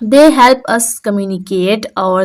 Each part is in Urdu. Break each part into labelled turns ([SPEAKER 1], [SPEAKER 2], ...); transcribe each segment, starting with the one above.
[SPEAKER 1] They help us communicate our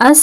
[SPEAKER 1] us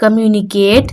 [SPEAKER 1] communicate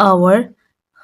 [SPEAKER 1] our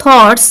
[SPEAKER 1] thoughts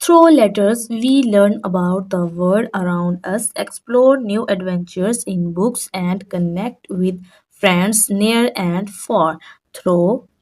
[SPEAKER 1] Through letters, we learn about the world around us, explore new adventures in books, and connect with friends near and far. Through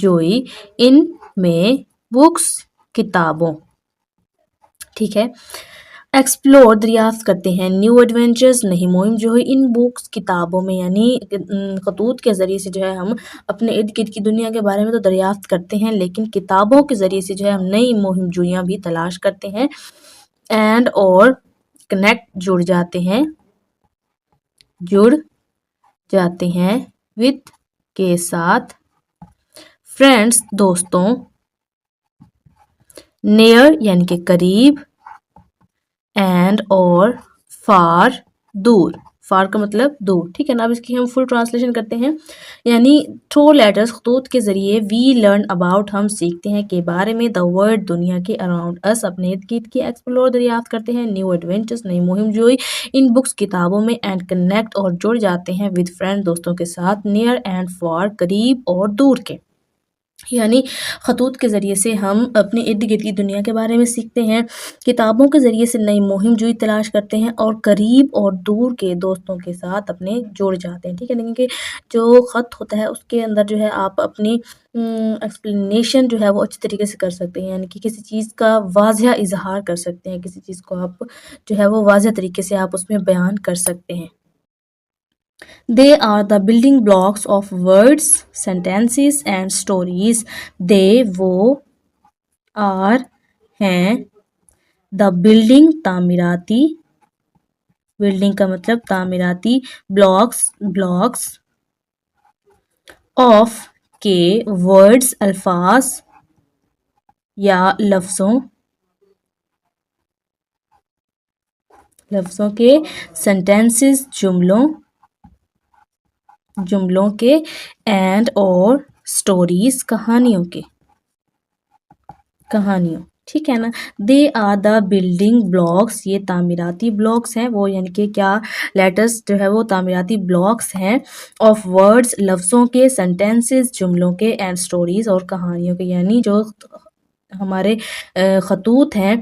[SPEAKER 1] جوئی ان میں بکس کتابوں. ٹھیک ہے. ایکسپلور دریافت کرتے ہیں. نیو ایڈونچرز نہیں مہم جو ہے ان بکس کتابوں میں یعنی خطوط کے ذریعے سے جو ہے ہم اپنے ارد گرد کی دنیا کے بارے میں تو دریافت کرتے ہیں لیکن کتابوں کے ذریعے سے جو ہے ہم نئی مہم جوئیاں بھی تلاش کرتے ہیں. اینڈ اور کنیکٹ جڑ جاتے ہیں وتھ کے ساتھ. فرینڈس دوستوں. نیئر یعنی کہ قریب. اینڈ اور فار دور. فار کا مطلب دور. ٹھیک ہے نا. اب اس کی ہم فل ٹرانسلیشن کرتے ہیں. یعنی تھرو لیٹرز خطوط کے ذریعے وی لرن اباؤٹ ہم سیکھتے ہیں کے بارے میں. دا ورلڈ دنیا کے اراؤنڈ اس اپنے ارد گرد کی. ایکسپلور دریافت کرتے ہیں. نیو ایڈونچرز نئی مہم جوئی ان بکس کتابوں میں. اینڈ کنیکٹ اور جڑ جاتے ہیں ود فرینڈ دوستوں کے ساتھ. نیئر اینڈ فار قریب اور دور کے. یعنی خطوط کے ذریعے سے ہم اپنے ارد گرد کی دنیا کے بارے میں سیکھتے ہیں. کتابوں کے ذریعے سے نئی مہم جوئی تلاش کرتے ہیں اور قریب اور دور کے دوستوں کے ساتھ اپنے جڑ جاتے ہیں. ٹھیک ہے. لیکن کہ جو خط ہوتا ہے اس کے اندر جو ہے آپ اپنی ایکسپلینیشن جو ہے وہ اچھی طریقے سے کر سکتے ہیں. یعنی کہ کسی چیز کا واضح اظہار کر سکتے ہیں. کسی چیز کو آپ جو ہے وہ واضح طریقے سے آپ اس میں بیان کر سکتے ہیں. They are the building blocks of words, sentences and stories. They وہ are ہیں. The building تعمیراتی. building کا مطلب تعمیراتی. blocks of کے words الفاظ یا لفظوں کے. sentences جملوں کے. اینڈ اور سٹوریز کہانیوں. ٹھیک ہے نا. They are the building blocks یہ تعمیراتی بلاکس ہیں. وہ یعنی کہ کیا لیٹرز جو ہے وہ تعمیراتی بلاکس ہیں. آف ورڈز لفظوں کے. سینٹینسز جملوں کے. اینڈ سٹوریز اور کہانیوں کے. یعنی جو ہمارے خطوط ہیں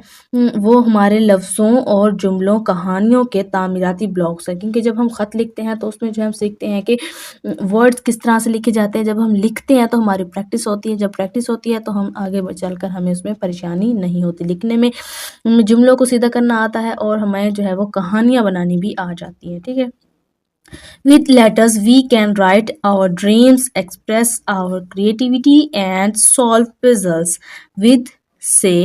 [SPEAKER 1] وہ ہمارے لفظوں اور جملوں کہانیوں کے تعمیراتی بلاکس ہیں. کیونکہ جب ہم خط لکھتے ہیں تو اس میں جو ہم سیکھتے ہیں کہ ورڈز کس طرح سے لکھے جاتے ہیں. جب ہم لکھتے ہیں تو ہماری پریکٹس ہوتی ہے. جب پریکٹس ہوتی ہے تو ہم آگے چل کر ہمیں اس میں پریشانی نہیں ہوتی. لکھنے میں جملوں کو سیدھا کرنا آتا ہے اور ہمیں جو ہے وہ کہانیاں بنانی بھی آ جاتی ہیں. ٹھیک ہے. With letters we can write our dreams, express our creativity and solve puzzles. With سے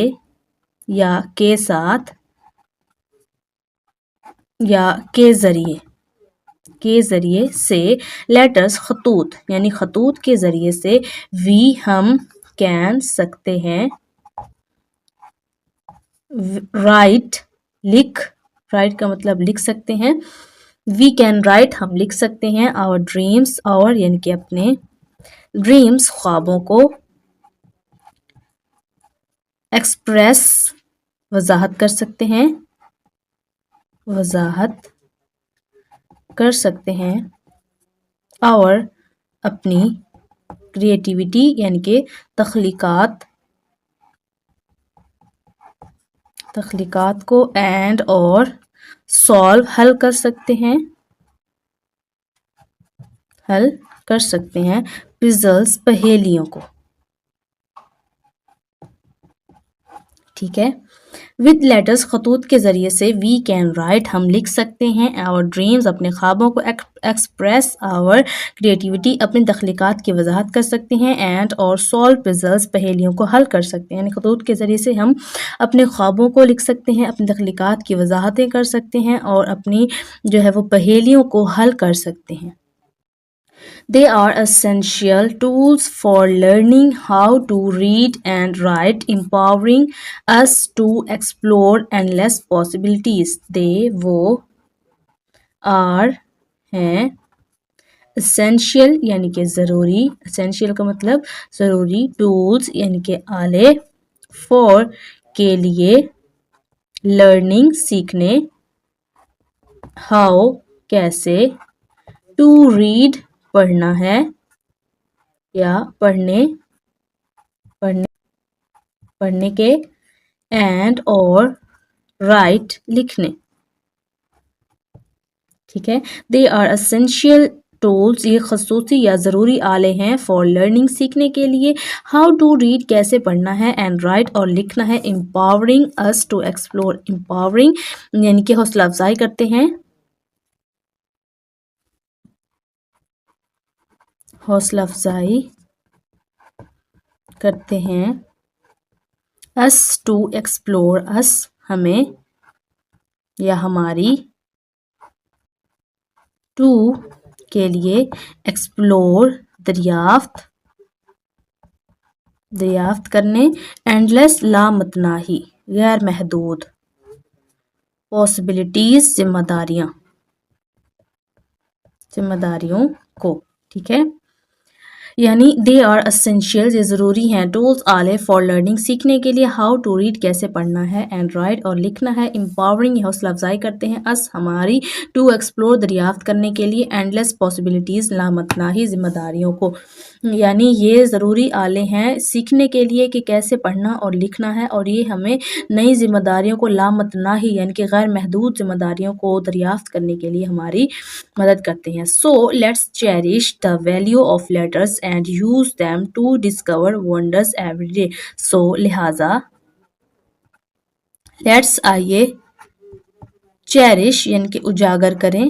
[SPEAKER 1] یا کے ساتھ یا کے ذریعے سے. لیٹرز خطوط یعنی خطوط کے ذریعے سے. وی ہم کین سکتے ہیں. رائٹ رائٹ کا مطلب لکھ سکتے ہیں. وی کین رائٹ ہم لکھ سکتے ہیں. آور ڈریمس یعنی کہ اپنے ڈریمس خوابوں کو. ایکسپریس وضاحت کر سکتے ہیں. اور اپنی کریٹیوٹی یعنی کہ تخلیقات کو. اینڈ اور سالو حل کر سکتے ہیں. پزلز پہیلیوں کو. ٹھیک ہے. ود لیٹرز خطوط کے ذریعے سے. وی کین رائٹ ہم لکھ سکتے ہیں. آور ڈریمز اپنے خوابوں کو. ایکسپریس آور کریٹیوٹی اپنی تخلیقات کی وضاحت کر سکتے ہیں. اینڈ اور سالو پزلز پہیلیوں کو حل کر سکتے ہیں. یعنی خطوط کے ذریعے سے ہم اپنے خوابوں کو لکھ سکتے ہیں. اپنی تخلیقات کی وضاحتیں کر سکتے ہیں اور اپنی جو ہے وہ پہیلیوں کو حل کر سکتے ہیں. They are essential tools for learning how to read and write, empowering us to explore endless possibilities. They وہ are ہیں. essential یعنی کہ ضروری. essential کا مطلب ضروری. tools یعنی کہ آلے. for کے لیے. learning سیکھنے. how کیسے. to read پڑھنا ہے یا پڑھنے کے. اینڈ اور رائٹ لکھنے. ٹھیک ہے. دے آر اسینشیل ٹولس یہ خصوصی یا ضروری آلے ہیں فار لرننگ سیکھنے کے لیے. ہاؤ ٹو ریڈ کیسے پڑھنا ہے اینڈ رائٹ اور لکھنا ہے. Empowering us to explore empowering یعنی کہ حوصلہ افزائی کرتے ہیں حوصلہ افزائی کرتے ہیں اس ٹو ایکسپلور اس ہمیں یا ہماری ٹو کے لیے ایکسپلور دریافت کرنے اینڈلیس لامتناہی غیر محدود پاسبلٹیز ذمہ داریوں کو. ٹھیک ہے یعنی دے آر اسینشیل یہ ضروری ہیں ٹولس آلے فار لرننگ سیکھنے کے لیے. ہاؤ ٹو ریڈ کیسے پڑھنا ہے اینڈ رائٹ اور لکھنا ہے. امپاورنگ یہ حوصلہ افزائی کرتے ہیں اس ہماری ٹو ایکسپلور دریافت کرنے کے لیے اینڈلیس پاسبلٹیز لامتناہی ذمہ داریوں کو. یعنی یہ ضروری آلے ہیں سیکھنے کے لیے کہ کیسے پڑھنا اور لکھنا ہے اور یہ ہمیں نئی ذمہ داریوں کو لامتناہی یعنی کہ غیر محدود ذمہ داریوں کو دریافت کرنے کے لیے ہماری مدد کرتے ہیں. So let's cherish the value of letters and use them to discover wonders every day. So لہٰذا لیٹس آئیے چیریش یعنی کہ اجاگر کریں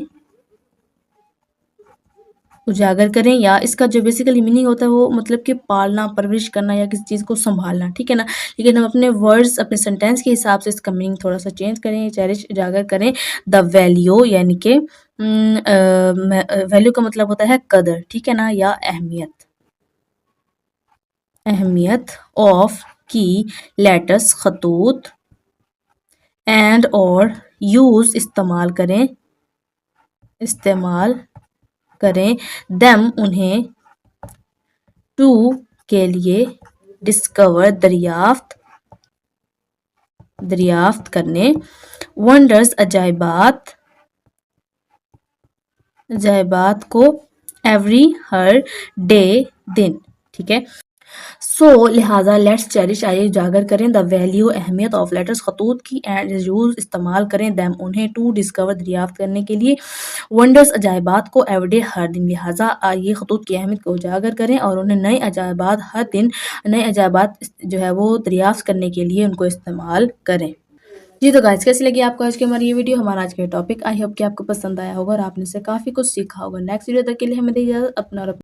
[SPEAKER 1] یا اس کا جو بیسیکلی میننگ ہوتا ہے وہ مطلب کہ پالنا پرورش کرنا یا کسی چیز کو سنبھالنا. ٹھیک ہے نا لیکن ہم اپنے ورڈز اپنے سینٹینس کے حساب سے اس کا میننگ تھوڑا سا چینج کریں. چیریش اجاگر کریں دا ویلیو یعنی کہ ویلیو کا مطلب ہوتا ہے قدر. ٹھیک ہے نا یا اہمیت آف کی لیٹرز خطوط اینڈ اور یوز استعمال کریں دیم انہیں ٹو کے لیے ڈسکور دریافت کرنے ونڈرز عجائبات کو ایوری ہر ڈے دن. ٹھیک ہے سو لہٰذا لیٹس چیریش آئیے اجاگر کریں دا ویلیو اہمیت آف لیٹرز خطوط کی اینڈ یوز استعمال کریں دیم انہیں ٹو ڈسکور دریافت کرنے کے لیے ونڈرز عجائبات کو ایوری ڈے ہر دن. لہٰذا آئیے خطوط کی اہمیت کو اجاگر کریں اور انہیں نئے عجائبات ہر دن نئے عجائبات جو ہے وہ دریافت کرنے کے لیے ان کو استعمال کریں. جی تو گائز کیسی لگی آپ کو آج کی ہماری یہ ویڈیو ہمارا آج کا ٹاپک آئی ہوپ کہ آپ کو پسند آیا ہوگا اور آپ نے سے کافی کچھ سیکھا ہوگا. نیکسٹ ویڈیو تک کے لیے ہمیں دے اجازت اپنا